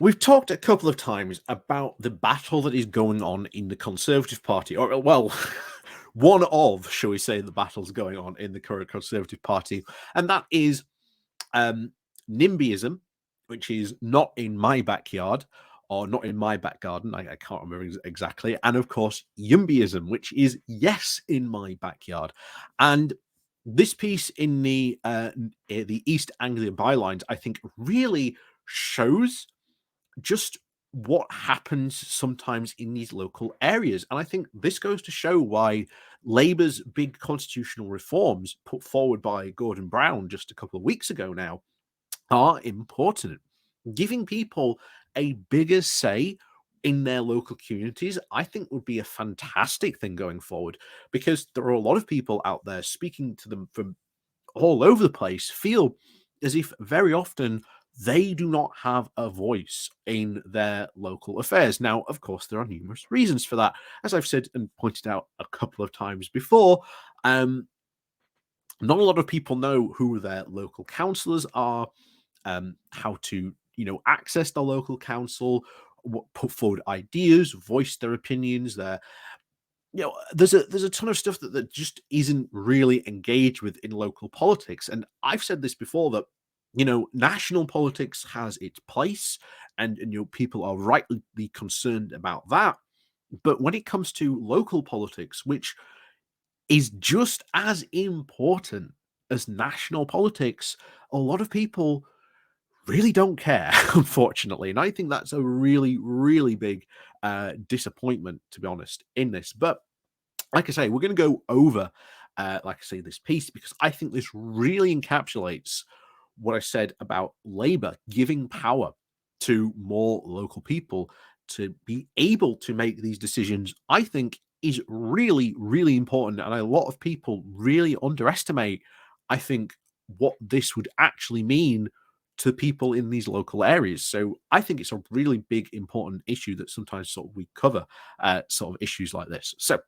We've talked a couple of times about the battle that is going on in the Conservative Party, or well, one of, shall we say, the battles going on in the current Conservative Party, and that is NIMBYism, which is not in my backyard or not in my back garden. I can't remember exactly. And of course, YUMBYism, which is yes in my backyard. And this piece in the East Anglia bylines, I think, really shows just what happens sometimes in these local areas. And I think this goes to show why Labour's big constitutional reforms put forward by Gordon Brown just a couple of weeks ago now are important. Giving people a bigger say in their local communities, I think would be a fantastic thing going forward, because there are a lot of people out there speaking to them from all over the place, feel as if very often they do not have a voice in their local affairs. Now, of course, there are numerous reasons for that. As I've said and pointed out a couple of times before, not a lot of people know who their local councillors are, how to, access the local council, put forward ideas, voice their opinions, there's a ton of stuff that just isn't really engaged with in local politics. And I've said this before that national politics has its place, and people are rightly concerned about that. But when it comes to local politics, which is just as important as national politics, a lot of people really don't care, unfortunately. And I think that's a really, really big disappointment, to be honest, in this. But like I say, we're going to go over, this piece, because I think this really encapsulates what I said about Labour giving power to more local people to be able to make these decisions. I think is really, really important. And a lot of people really underestimate, I think, what this would actually mean to people in these local areas. So I think it's a really big, important issue that sometimes sort of we cover sort of issues like this. So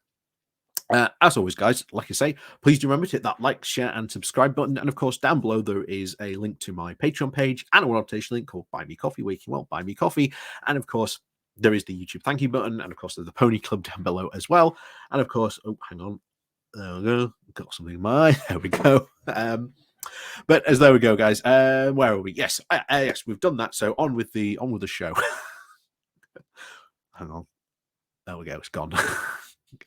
as always, guys, like I say, please do remember to hit that like, share, and subscribe button. And of course, down below, there is a link to my Patreon page and a one-off link called Buy Me Coffee, where you can, buy me coffee. And of course, there is the YouTube thank you button. And of course, there's the Pony Club down below as well. And of course, oh, hang on. There we go. Got something in mind. There we go. But as there we go, guys. Where are we? Yes, yes, we've done that. So on with the show. Hang on. There we go. It's gone.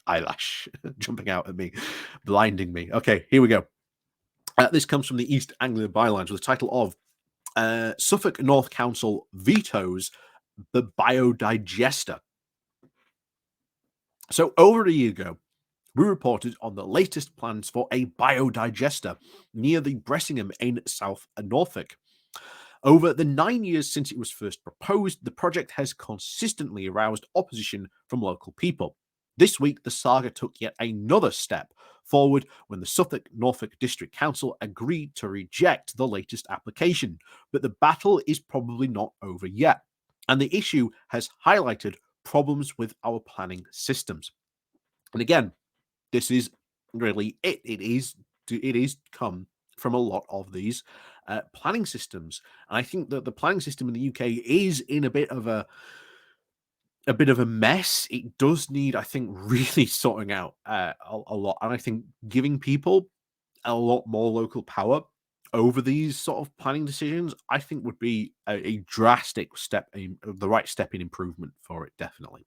Eyelash jumping out at me, blinding me. Okay, here we go. This comes from the East Anglia bylines with the title of Suffolk North Council vetoes the biodigester. So over a year ago, we reported on the latest plans for a biodigester near the Bressingham in South Norfolk. Over the 9 years since it was first proposed, the project has consistently aroused opposition from local people. This week, the saga took yet another step forward when the Suffolk Norfolk District Council agreed to reject the latest application. But the battle is probably not over yet, and the issue has highlighted problems with our planning systems. And again, this is really it. It is come from a lot of these planning systems. And I think that the planning system in the UK is in a bit of a mess. It does need, I think, really sorting out a lot. And I think giving people a lot more local power over these sort of planning decisions, I think would be a drastic step, the right step in improvement for it, definitely.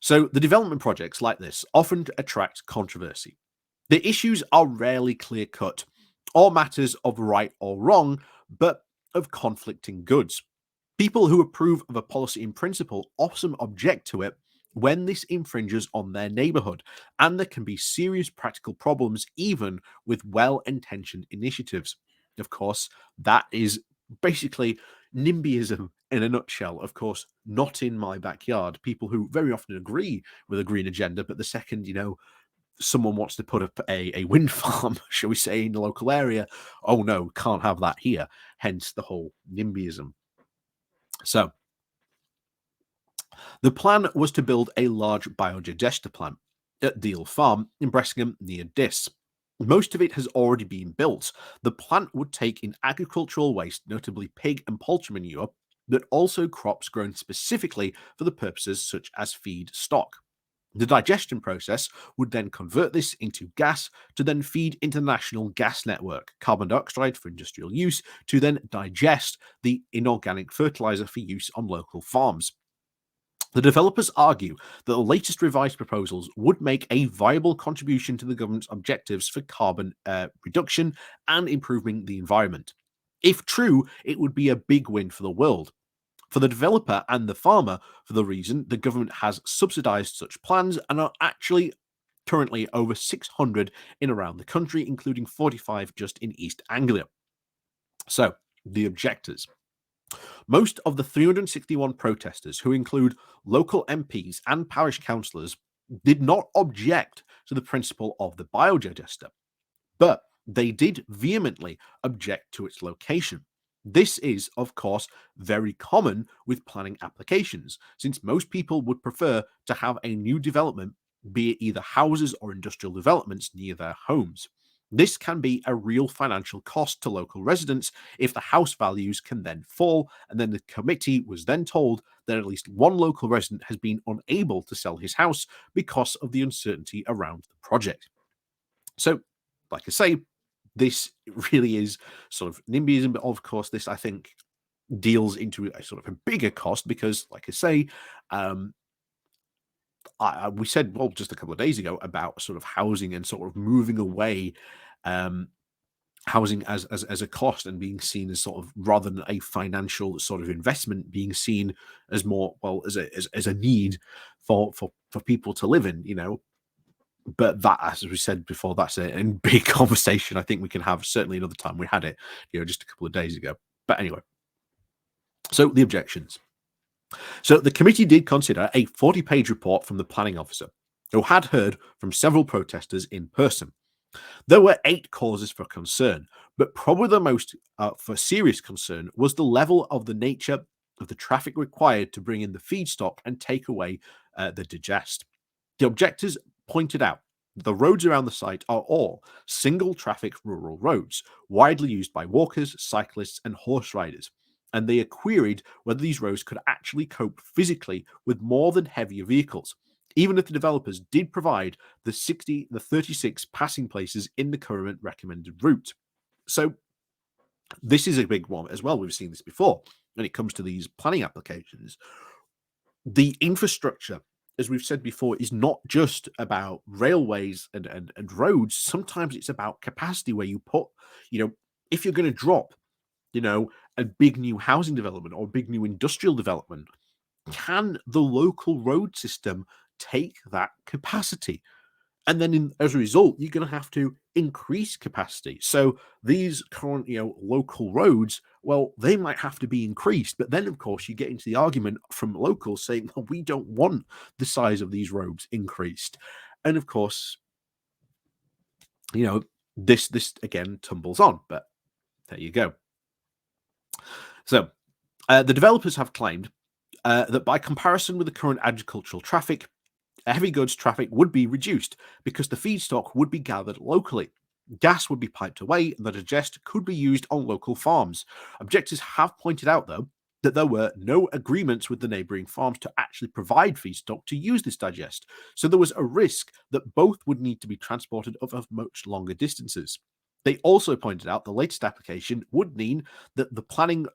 So the development projects like this often attract controversy. The issues are rarely clear-cut or matters of right or wrong, but of conflicting goods. People who approve of a policy in principle often object to it when this infringes on their neighbourhood, and there can be serious practical problems even with well-intentioned initiatives. Of course, that is basically NIMBYism in a nutshell. Of course, not in my backyard. People who very often agree with a green agenda, but the second, someone wants to put up a wind farm, shall we say, in the local area, oh no, can't have that here. Hence the whole NIMBYism. So, the plan was to build a large biodigester plant at Deal Farm in Bressingham near Diss. Most of it has already been built. The plant would take in agricultural waste, notably pig and poultry manure, but also crops grown specifically for the purposes such as feed stock. The digestion process would then convert this into gas to then feed into the national gas network, carbon dioxide for industrial use, to then digest the inorganic fertilizer for use on local farms. The developers argue that the latest revised proposals would make a viable contribution to the government's objectives for carbon reduction and improving the environment. If true, it would be a big win for the world. For the developer and the farmer, for the reason the government has subsidized such plans and are actually currently over 600 in around the country, including 45 just in East Anglia. So, the objectors. Most of the 361 protesters, who include local MPs and parish councillors, did not object to the principle of the biodigester, but they did vehemently object to its location. This is, of course, very common with planning applications, since most people would prefer to have a new development, be it either houses or industrial developments, near their homes. This can be a real financial cost to local residents if the house values can then fall, and then the committee was then told that at least one local resident has been unable to sell his house because of the uncertainty around the project. So, like I say, this really is sort of NIMBYism, but of course, this I think deals into a sort of a bigger cost because, like I say, um, we said well just a couple of days ago about sort of housing and sort of moving away um, housing as a cost and being seen as sort of rather than a financial sort of investment, being seen as more well as a need for people to live in, you know. But that, as we said before, that's a big conversation. I think we can have certainly another time. We had it, you know, just a couple of days ago. But anyway, so the objections. So the committee did consider a 40-page report from the planning officer, who had heard from several protesters in person. There were 8 causes for concern, but probably the most for serious concern was the level of the nature of the traffic required to bring in the feedstock and take away the digest. The objectors pointed out that the roads around the site are all single traffic rural roads, widely used by walkers, cyclists, and horse riders. And they queried whether these roads could actually cope physically with more than heavier vehicles, even if the developers did provide the 36 passing places in the current recommended route. So this is a big one as well. We've seen this before when it comes to these planning applications. The infrastructure, as we've said before, is not just about railways and roads. Sometimes it's about capacity where you put, you know, if you're going to drop, you know, a big new housing development or a big new industrial development, can the local road system take that capacity? And then as a result, you're going to have to increase capacity. So these current, you know, local roads, well, they might have to be increased. But then, of course, you get into the argument from locals saying, well, we don't want the size of these roads increased. And of course, you know, this again tumbles on. But there you go. So the developers have claimed that by comparison with the current agricultural traffic, heavy goods traffic would be reduced because the feedstock would be gathered locally. Gas would be piped away, and the digest could be used on local farms. Objectors have pointed out, though, that there were no agreements with the neighbouring farms to actually provide feedstock to use this digest, so there was a risk that both would need to be transported over much longer distances. They also pointed out the latest application would mean that the planning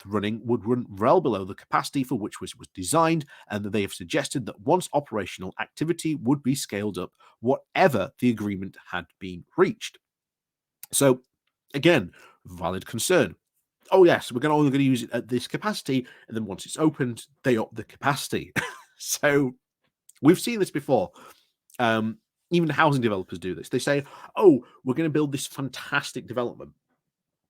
running would run well below the capacity for which was designed, and that they have suggested that once operational, activity would be scaled up, whatever the agreement had been reached. So, again, valid concern. Oh yes, we're only going to use it at this capacity, and then once it's opened, they up the capacity. So we've seen this before. Even housing developers do this. They say, "Oh, we're going to build this fantastic development.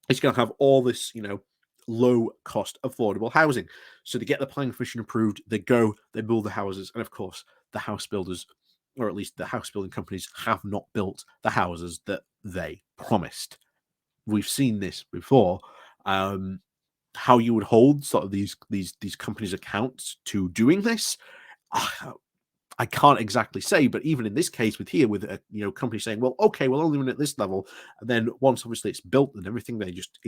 It's going to have all this, you know, low cost, affordable housing." So to get the planning permission approved, they build the houses, and of course, the house builders, or at least the house building companies, have not built the houses that they promised. We've seen this before. How you would hold sort of these companies' accounts to doing this. I can't exactly say, but even in this case with here, with a company saying, well, okay, we'll only run at this level, and then once obviously it's built and everything, they just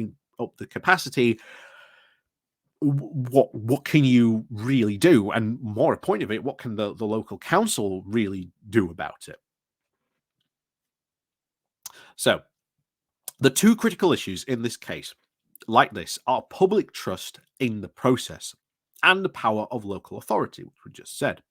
up the capacity. What can you really do? And more a point of it, what can the local council really do about it? So the two critical issues in this case, like this, are public trust in the process and the power of local authority, which we just said.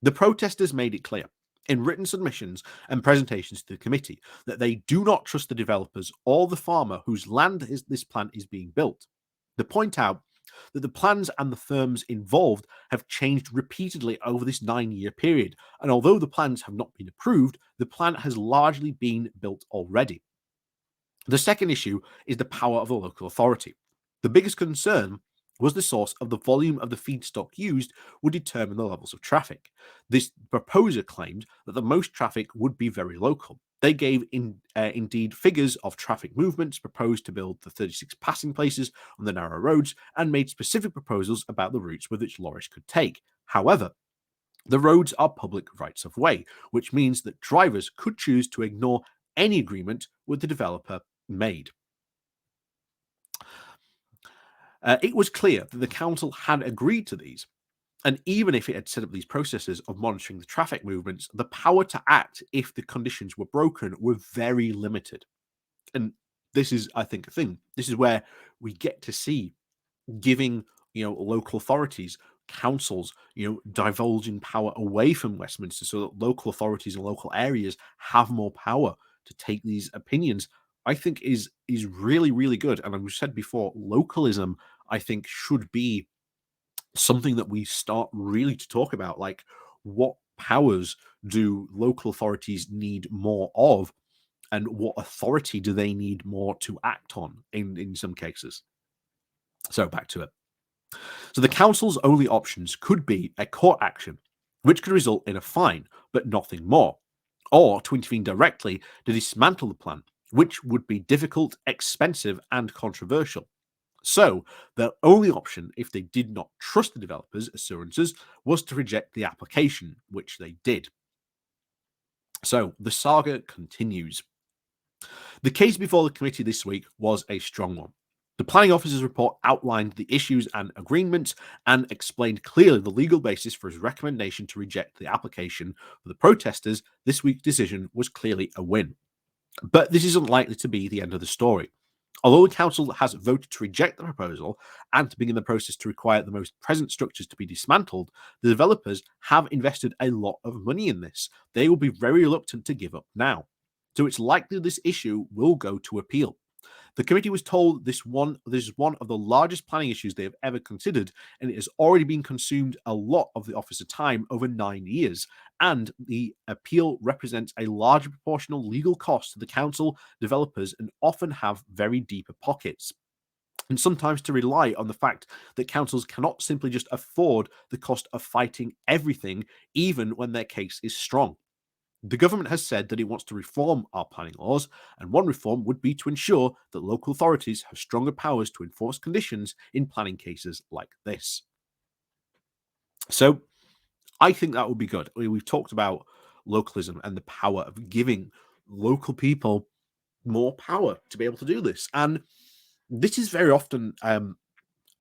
The protesters made it clear in written submissions and presentations to the committee that they do not trust the developers or the farmer whose land this plant is being built. They point out that the plans and the firms involved have changed repeatedly over this 9-year period, and although the plans have not been approved, the plant has largely been built already. The second issue is the power of the local authority. The biggest concern was the source of the volume of the feedstock used would determine the levels of traffic. This proposer claimed that the most traffic would be very local. They gave indeed figures of traffic movements, proposed to build the 36 passing places on the narrow roads, and made specific proposals about the routes with which lorries could take. However, the roads are public rights of way, which means that drivers could choose to ignore any agreement with the developer made. It was clear that the council had agreed to these, and even if it had set up these processes of monitoring the traffic movements, the power to act if the conditions were broken were very limited. And this is, I think, a thing. This is where we get to see giving local authorities, councils, divulging power away from Westminster so that local authorities and local areas have more power to take these opinions. I think is really, really good. And as we said before, localism, I think, should be something that we start really to talk about. Like, what powers do local authorities need more of, and what authority do they need more to act on in some cases? So back to it. So the council's only options could be a court action, which could result in a fine, but nothing more, or to intervene directly to dismantle the plan, which would be difficult, expensive, and controversial. So, their only option, if they did not trust the developers' assurances, was to reject the application, which they did. So, the saga continues. The case before the committee this week was a strong one. The planning officer's report outlined the issues and agreements and explained clearly the legal basis for his recommendation to reject the application. For the protesters, this week's decision was clearly a win. But this isn't likely to be the end of the story. Although the council has voted to reject the proposal and to begin the process to require the most present structures to be dismantled, the developers have invested a lot of money in this. They will be very reluctant to give up now. So it's likely this issue will go to appeal. The committee was told this is one of the largest planning issues they have ever considered, and it has already been consumed a lot of the officer time over 9 years. And the appeal represents a larger proportional legal cost to the council, developers, and often have very deeper pockets. And sometimes to rely on the fact that councils cannot simply just afford the cost of fighting everything, even when their case is strong. The government has said that it wants to reform our planning laws, and one reform would be to ensure that local authorities have stronger powers to enforce conditions in planning cases like this. So I think that would be good. We've talked about localism and the power of giving local people more power to be able to do this. And this is very often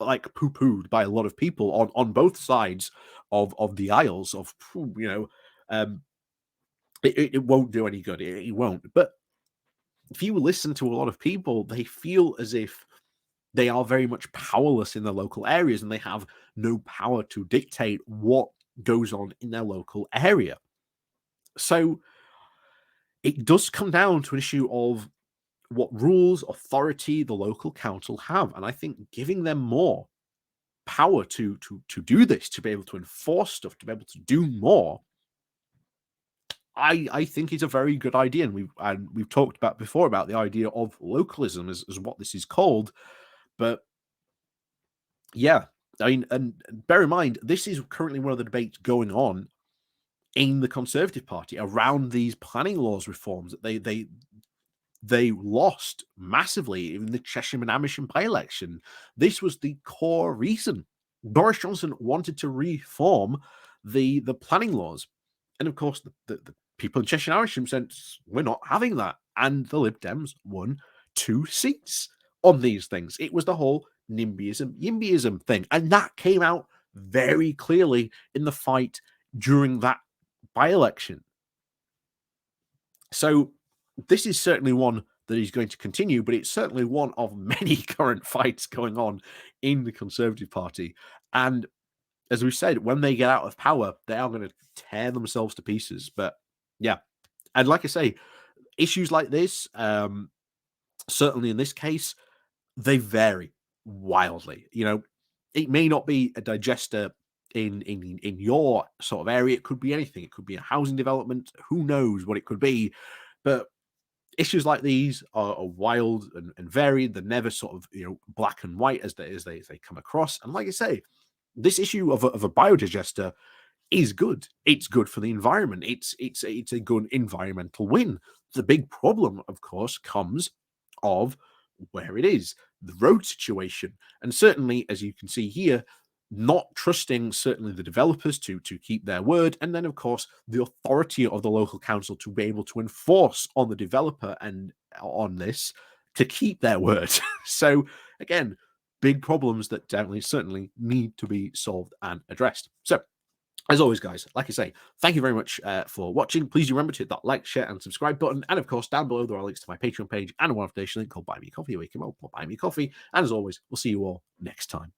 like poo-pooed by a lot of people on both sides of the aisles of um, it won't do any good. It won't. But if you listen to a lot of people, they feel as if they are very much powerless in their local areas and they have no power to dictate what goes on in their local area. So it does come down to an issue of what rules, authority the local council have. And I think giving them more power to do this, to be able to enforce stuff, to be able to do more, I think is a very good idea, and we've talked about before about the idea of localism as what this is called. But yeah, I mean, and bear in mind, this is currently one of the debates going on in the Conservative Party around these planning laws reforms that they lost massively in the Cheshire and Amersham by-election. This was the core reason Boris Johnson wanted to reform the planning laws. And of course, the people in Cheshire Irisham said, we're not having that. And the Lib Dems won 2 seats on these things. It was the whole NIMBYism, YIMBYism thing. And that came out very clearly in the fight during that by-election. So this is certainly one that is going to continue, but it's certainly one of many current fights going on in the Conservative Party. And as we said, when they get out of power, they are going to tear themselves to pieces. But yeah, and like I say, issues like this, certainly in this case, they vary wildly. You know, it may not be a digester in your sort of area. It could be anything. It could be a housing development. Who knows what it could be? But issues like these are wild and varied. They're never sort of black and white as they come across. And like I say, this issue of a biodigester is good. It's good for the environment. It's a good environmental win. The big problem, of course, comes of where it is, the road situation, and certainly, as you can see here, not trusting certainly the developers to keep their word, and then of course the authority of the local council to be able to enforce on the developer and on this to keep their word. So again, big problems that definitely certainly need to be solved and addressed. So as always, guys, like I say, thank you very much for watching. Please do remember to hit that like, share, and subscribe button. And of course, down below, there are links to my Patreon page and a one-off donation link called Buy Me Coffee, where you can buy me coffee. And as always, we'll see you all next time.